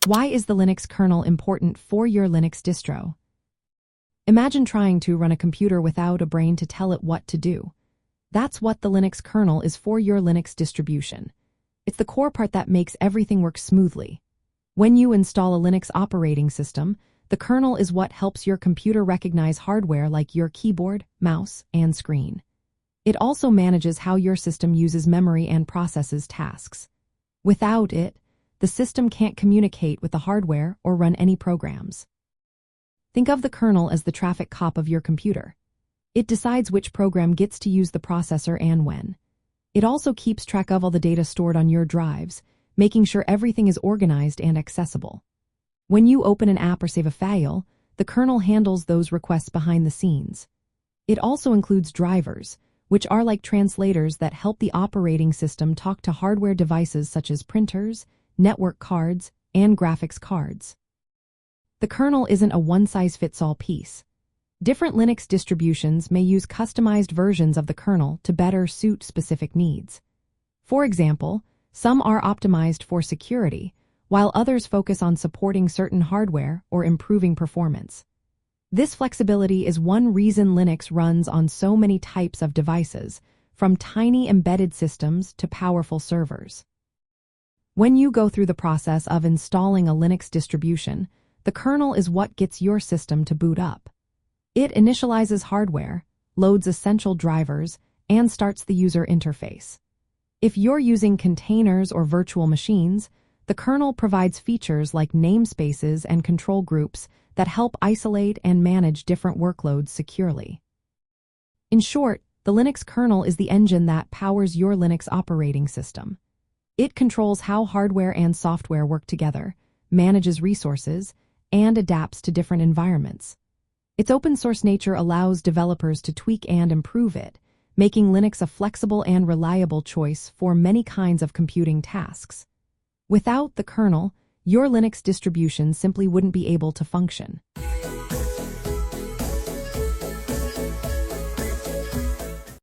Why is the Linux kernel important for your Linux distro? Imagine trying to run a computer without a brain to tell it what to do. That's what the Linux kernel is for your Linux distribution. It's the core part that makes everything work smoothly. When you install a Linux operating system, the kernel is what helps your computer recognize hardware like your keyboard, mouse, and screen. It also manages how your system uses memory and processes tasks. Without it, the system can't communicate with the hardware or run any programs. Think of the kernel as the traffic cop of your computer. It decides which program gets to use the processor and when. It also keeps track of all the data stored on your drives, making sure everything is organized and accessible. When you open an app or save a file, the kernel handles those requests behind the scenes. It also includes drivers, which are like translators that help the operating system talk to hardware devices such as printers, network cards, and graphics cards. The kernel isn't a one-size-fits-all piece. Different Linux distributions may use customized versions of the kernel to better suit specific needs. For example, some are optimized for security, while others focus on supporting certain hardware or improving performance. This flexibility is one reason Linux runs on so many types of devices, from tiny embedded systems to powerful servers. When you go through the process of installing a Linux distribution, the kernel is what gets your system to boot up. It initializes hardware, loads essential drivers, and starts the user interface. If you're using containers or virtual machines, the kernel provides features like namespaces and control groups that help isolate and manage different workloads securely. In short, the Linux kernel is the engine that powers your Linux operating system. It controls how hardware and software work together, manages resources, and adapts to different environments. Its open-source nature allows developers to tweak and improve it, making Linux a flexible and reliable choice for many kinds of computing tasks. Without the kernel, your Linux distribution simply wouldn't be able to function.